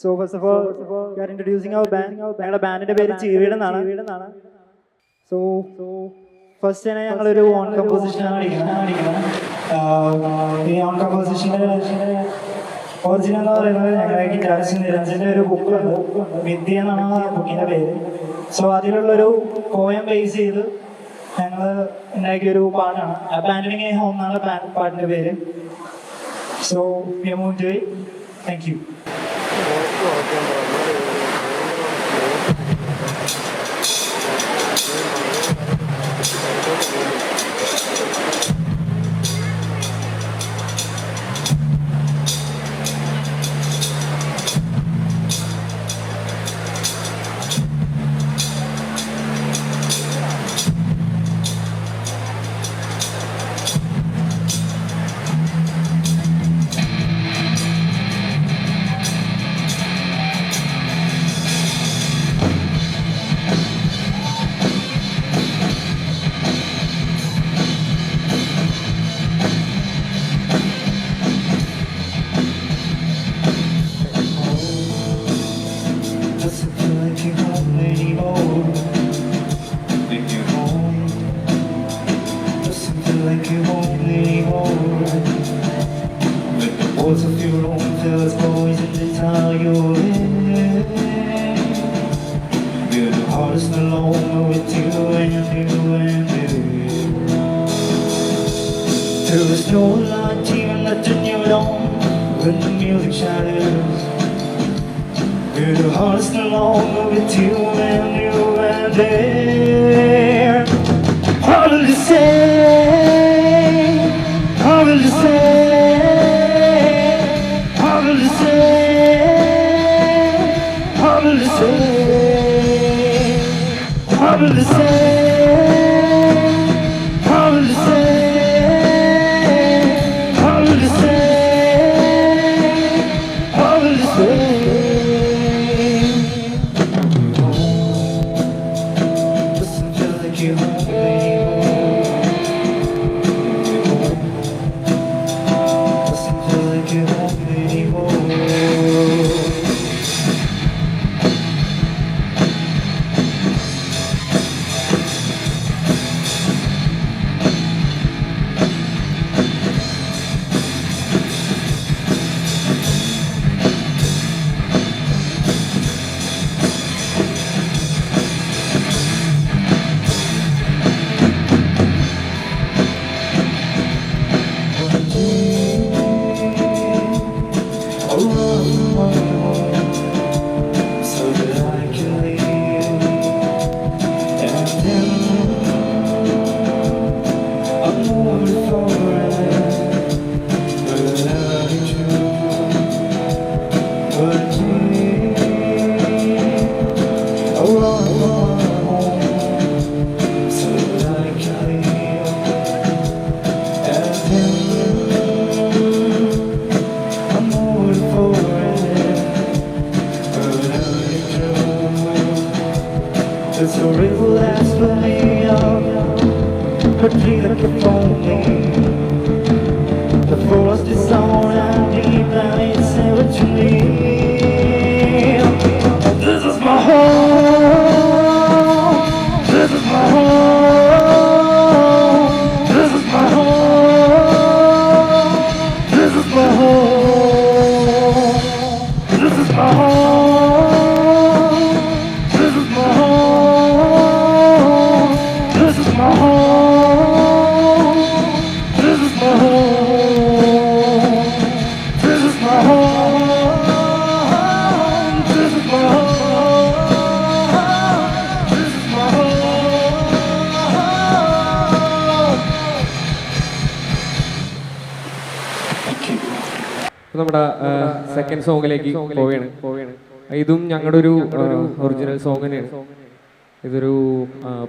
So first of all, we are introducing our band. ഞങ്ങളുടെ ബാൻഡിന്റെ പേര് ചീവീട് എന്നാണ്. So ഫസ്റ്റ് തന്നെ ഞങ്ങളൊരു ഓൺ കമ്പോസിഷനാണ് പഠിക്കുന്നത്. ഈ ഓൺ കമ്പോസിഷൻ്റെ ഒറിജിനൽ എന്ന് പറയുന്നത് ഞങ്ങളുടെ ഗിറ്റാറിസ്റ്റ് നിരഞ്ജൻ്റെ ഒരു ബുക്കുണ്ട്, വിദ്യ എന്നാണ് ആ ബുക്കിൻ്റെ പേര്. സോ അതിലുള്ളൊരു പോയം ബേസ് ചെയ്ത് ഞങ്ങൾ ഉണ്ടാക്കിയൊരു പാട്ടാണ്. അബാൻഡനിങ് എ ഹോം എന്നാണ് പാട്ടിൻ്റെ പേര്. So we are moving to it. Thank you. Words of your own feels boys in the town you're in. You're the hardest alone with you and you and you. There is no light even letting you down when the music shatters. You're the hardest alone with you and you and there. How will you say? How will you say? How will you say? How will you say? How will you say? How will you say? How will you say? How will you say? Doesn't feel like you're home anymore. Doesn't feel like you're home anymore. So that I can leave, and then I'm moving forward, but I love you true. But I run home, so that I can leave, and then I'm moving forward, but I love you true. It's a river that's burning up, but please keep falling. The forest is on and deep, and it's what you need. This is my home. This is my home. This is my home. This is my home. This is my home. This is my home. This is my home. This is my home. This is my home. This is my home. This is my home. Thank you. നമ്മുടെ second സോങ്ങിലേക്ക് പോവുകയാണ്. ഇതും ഞങ്ങളുടെ ഒരു original song തന്നെയാണ്. ഇതൊരു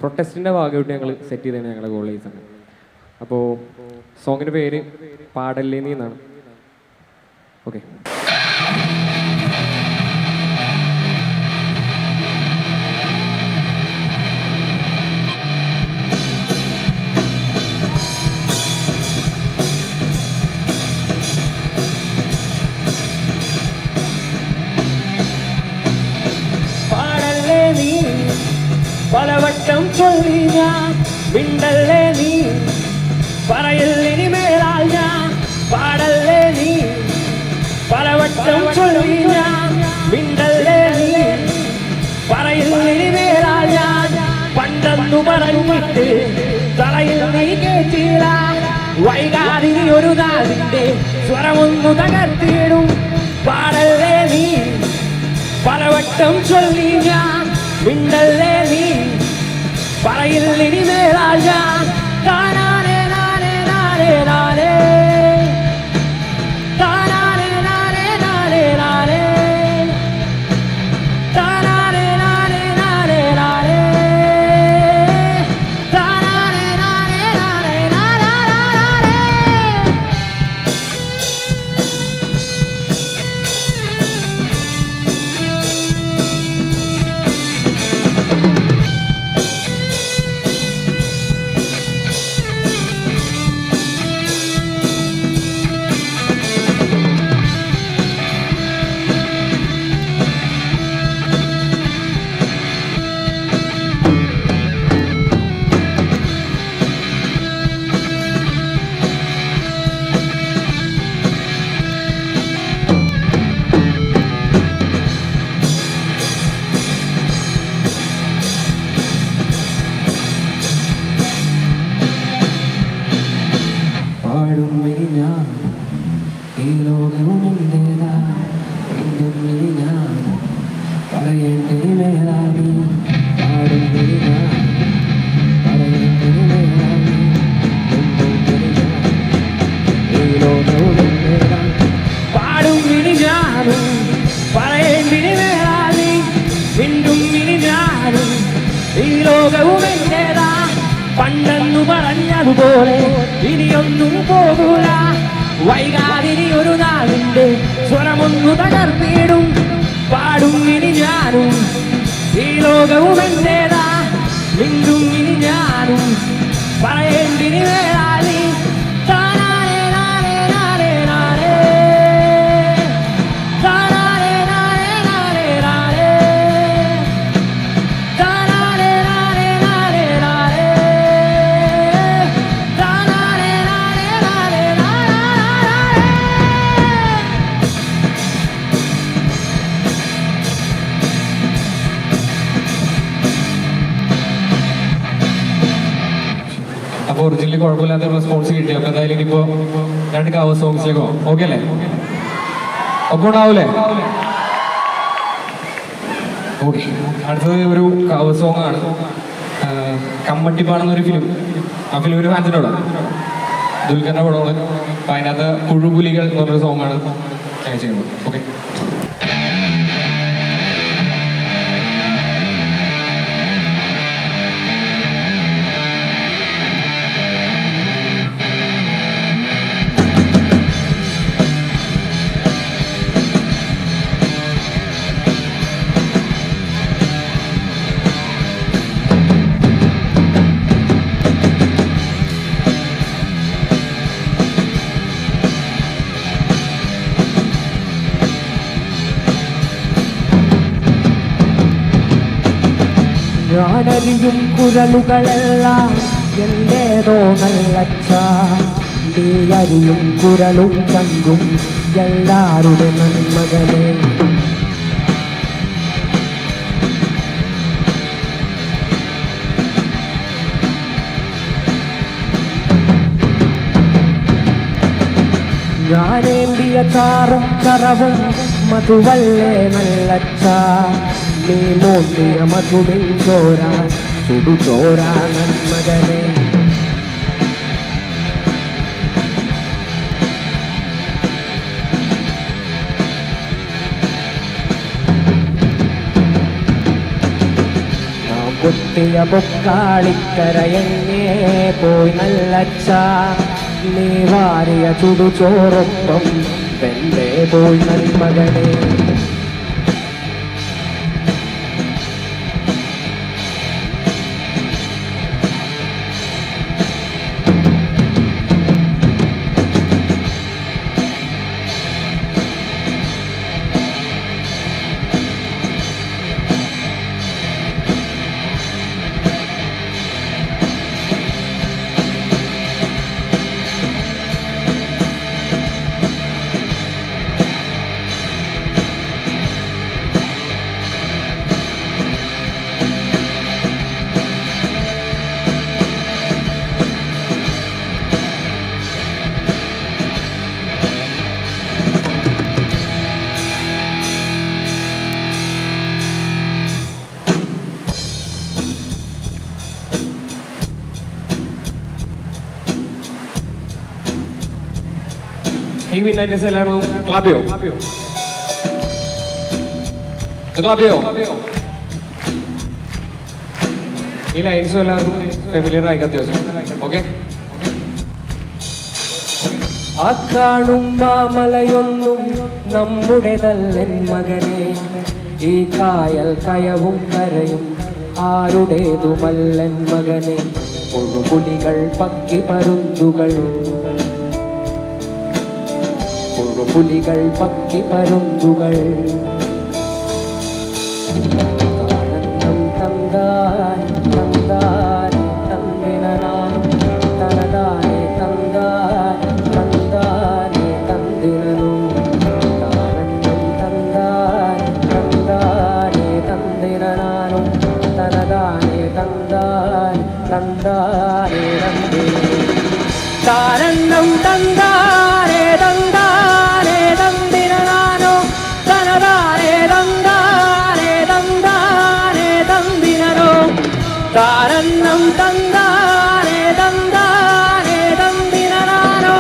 പ്രൊട്ടസ്റ്റിൻ്റെ ഭാഗമായിട്ട് ഞങ്ങൾ set ചെയ്തതാണ് ഞങ്ങളുടെ കോളേജ് ആണ്. അപ്പോൾ സോങ്ങിൻ്റെ പേര് പാടല്ലേ നീ എന്നാണ്. ഓക്കെ. പലവട്ടം ചൊല്ലി ഞാൻ മിണ്ടല്ലേ നീ പറയില്ലിനി മേലാൽ ഞാൻ പാടല്ലേ നീ പലവട്ടം ചൊല്ലി ഞാൻ മിണ്ടല്ലേ നീ പറയില്ലിനി മേലാൽ ഞാൻ പണ്ടെന്നു പറഞ്ഞിട്ട് തറയിൽ നീ കേട്ടില്ല വൈകാതി ഒരു നാടിന്റെ സ്വരമൊന്നു തകർത്തിടും പാടല്ലേ നീ പലവട്ടം ചൊല്ലി ഞാൻ മിണ്ടല്ലേ നീ പറയില്ലിനി മേലാൽ ഞാൻ താനാനേ നാനേ നാനേ നാനേ താനാനേ നാനേ നാനേ നാനേ താനാനേ നാനേ നാനേ നാനേ താനാനേ നാനേ നാനേ നാനേ പണ്ടെന്നു പറഞ്ഞതുപോലെ ഇനിയൊന്നും പോകൂല വൈകാതിരി ഒരു നാളിന്റെ സ്വരമൊന്നു തകർത്തിടും പാടും ഇനി ഞാനും ഈ ലോകവും എന്റേതാ മിണ്ടും ഇനി ഞാനും പറയേണ്ടിനി വേളാലി താനാനേ നാനേ നാനേ നാനേ താനാനേ നാനേ നാനേ നാനേ താനാനേ നാനേ നാനേ നാനേ താനാനേ നാനേ നാനേ നാനേ അപ്പോൾ ഒറിജിനലി കുഴപ്പമില്ലാത്ത റെസ്പോൺസ് കിട്ടി. അപ്പോൾ എന്തായാലും ഇനിയിപ്പോൾ 2 കവർ സോങ്സിലേക്കോ ഓക്കെ അല്ലേ? ഒക്കെ ഉണ്ടാവൂലേ? ഓക്കെ. അടുത്തത് ഒരു കവർ സോങ് ആണ്. കമ്മട്ടിപ്പാണെന്നൊരു ഫിലിം. ആ ഫിലിം ഒരു ഫാൻസിനോട് ദുൽഖറിന്റെ പടമാണ്. അപ്പം അതിനകത്ത് പുഴുപുലികൾ എന്ന് പറഞ്ഞൊരു സോങ്ങാണ് ഞാൻ ചെയ്യുന്നത്. ഓക്കെ. ഞാനറിയും കുരലുകളെല്ലാം എന്റേതോ നല്ലച്ച നീ അറിയും കുരലും ചങ്കും എല്ലാരുടെ നന്മകളെ ഞാനേന്തിയ ചാറും കറവും മധുവല്ലേ നല്ലച്ച നീ മോന്തിയ മധുവിൻ ചോര ചുടുചോര നന്മകനെ നാം കുത്തിയ പൊക്കാളിക്കരയെങ്ങേ പോയി നല്ലച്ച നീ വാരിയ ചുടുചോറൊപ്പം വെന്തേ പോയി നന്മകനെ ഈ വിന്നേഴ്സ് എല്ലാവരും ക്ലാപ്പ് ചെയ്യോ? ക്ലാപ്പ് ചെയ്യോ? ഈ ലൈൻസും എല്ലാവർക്കും ഫെമിലിയർ ആയി അത്യാവശ്യം. ഓക്കെ, ആ കാണും മാമലയൊന്നും നമ്മുടേതല്ലൻ മകനെ, ഈ കായൽ കയവും കരയും ആരുടേതുമല്ലൻ മകനെ. പുഴുപുലികൾ പക്കി പരുന്തുകൾ, പുഴുപുലികൾ പക്കി പരുന്തുകൾ. ആനന്ദം തന്താൻ തന്താൻ തന്ദിനാൻ തനതാനെ തന്താൻ തന്താനെ തന്ദിനു. ആനന്ദം തന്താൻ തന്താനെ തന്ദിനാനും തനതാനെ തന്താൻ തന്താനെ തന്ദിനു. താരണ്ണം തന്താനെ തന്താനെ തന്ദിനാനോ തനതാനെ തന്താനെ തന്താനെ തന്ദിനോ. താരണ്ണം തന്താനെ തന്താനെ തന്ദിനാനോ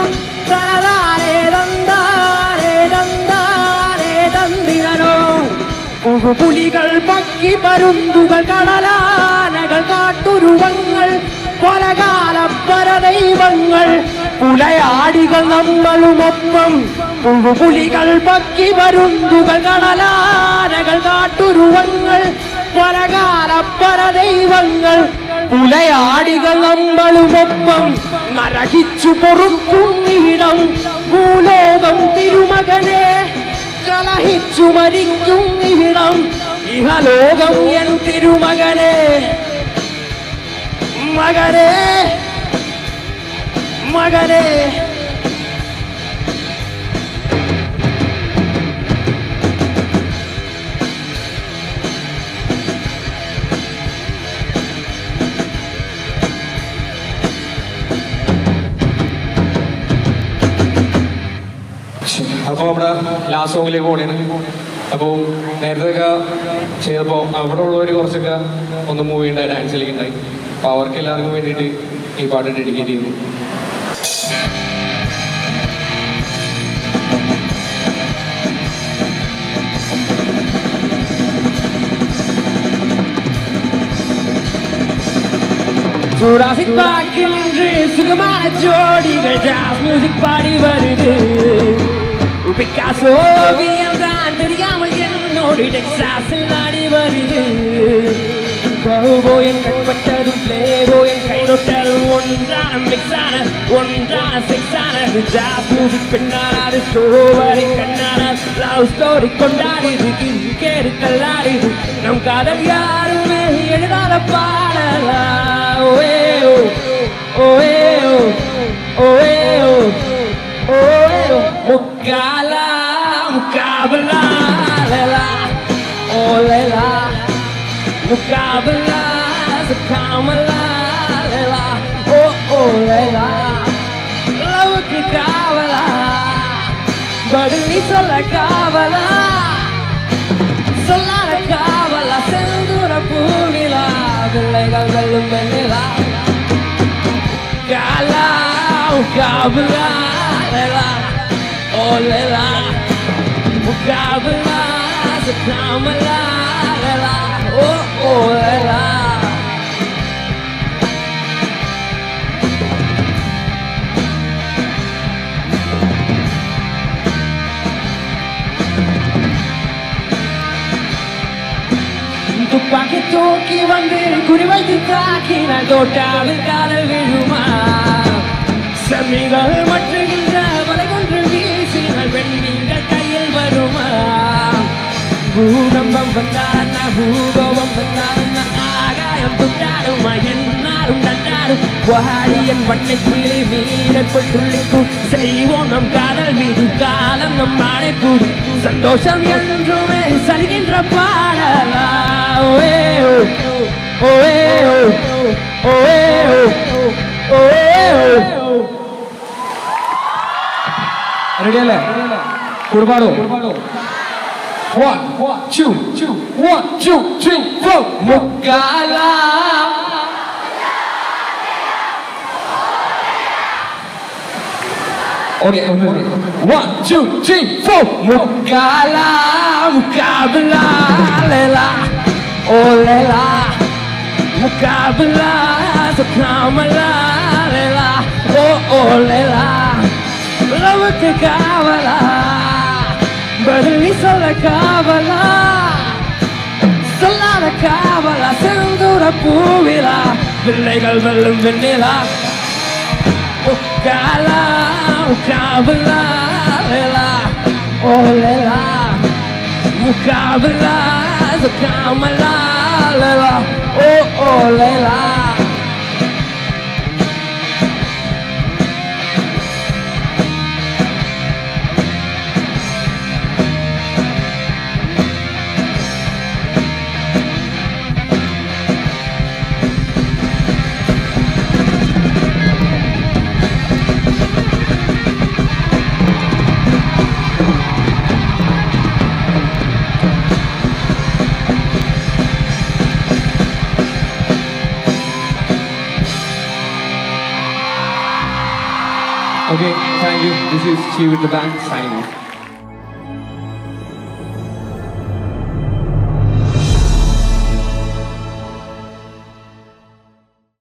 തനതാനെ തന്താനെ തന്താനെ തന്ദിനോ. പുലികൾ പക്കി പരുന്തുകൾ കടലാനകൾ കാട്ടുരുവങ്ങൾ കൊലകാലപ്പര ദൈവങ്ങൾ പുലയാടികൾ നമ്മളുമൊപ്പം. പുലികൾ പക്കി പരുന്തുകൾ കടലാനകൾ കാട്ടുരുവങ്ങൾ കൊലകാലപ്പര ദൈവങ്ങൾ പുലയാടികൾ നമ്മളുമൊപ്പം. നരകിച്ചു പൊറുക്കുന്നിടം ഭൂലോകം തിരുമകനെ, കലഹിച്ചു മരിക്കും ഇവിടം ഇഹലോകം എൻ തിരുമകനെ. മകനെ മകനെ അപ്പോൾ നമ്മുടെ ലാസ്റ്റ് സോങ്ങിലേക്ക് പോകണേണ്. അപ്പോൾ നേരത്തെ ചെയ്തപ്പോൾ അവിടെ ഉള്ളവർ കുറച്ചൊക്കെ ഒന്ന് മൂവി ഉണ്ടായി, ഡാൻസ് കളിക്കുണ്ടായി. അപ്പോൾ അവർക്ക് എല്ലാവർക്കും വേണ്ടിയിട്ട് ഈ പാട്ട് ഡെഡിക്കേറ്റ് ചെയ്യുന്നു. ജുറാസിക് പാർക്കിൽ നിன்று സുഖമായ ജോഡികൾ ജാസ് മ്യൂസിക് പാടി വരുത്. പിക്കാസോ ഓവിയം താൻ தெரியாமல் என்னோடு டெக்சாஸில் நாடி வருது. கவுபோயன் கண்பட்டதும் பிளேபோயன் கைநொட்டதும் ஒன்றான மிக்ஸான ஒன்றான செக்ஸான ஜாஸ் மியூசிக் பெண்ணானது ஸ்டோவரை கண்ணானது லவ் ஸ்டோரி கொண்டாடிது கேடு கல்லாடிது. நம் காதல் யாருமே எழுதாத பாடலா. ஓஏ ஓ ஓஏ ஓ ஓஏ ஓ ஓஏ ஓ. முக்காலா முக்காபலா லேலா ஓ லேலா முக்காபலா சுக்காமலா லேலா ஓ ஓ லேலா. லவ்வுக்கு காவலா பதில் நீ சொல்ல காவலா, சொல்லாத காவலா செந்தூர பூவிலா பிள்ளைகள் வெல்லும் வெண்ணிலா. காலா முக்காபலா லேலா ஓ லேலா முக்காபலா சுக்காமலா லேலா ஓ ஓ லேலா. துப்பாக்கி தூக்கி வந்து குறிவைத்து தாக்கினால் தோட்டாவில் காதல் விழுமா. செம்மிகள் மற்றுகின்ற வலை கொன்று வீசினால் வெண்மீன்கள் கையில் வருமா. பூகம்பம் வந்தான பூகோபம் வந்தான ஆகாயம் துண்டாடுமா என்னாலும் தண்டாடும். வாடியன் வண்ணை கிளி மீனக்குள் துள்ளிக்கும் செய்வோம் நம் காதல் மீது காலம் நம் நாளை கூடி. சந்தோஷம் என்றுமே சலிக்கின்ற பாடலா. ஓஏ ஓ ஓஏ ஓ ஓஏ ஓ ஓஏ ஓ. റെഡിയല്ലേ? കുടുംബാണോ? 1 2 1 2 3 4. മുക്കാല Okay, 1, 2, 3, 4. Mukala, mukabla, lela, oh lela, mukabla, sakamala, lela, oh lela, love te kabala, badli sala kabala, salada kabala, sendura puvila, legal velum vanilla. Mukala, mukabla, lela, oh lela, mukabla, sakamala, lela, oh lela. Okay, thank you. This is Chi with the band signing off.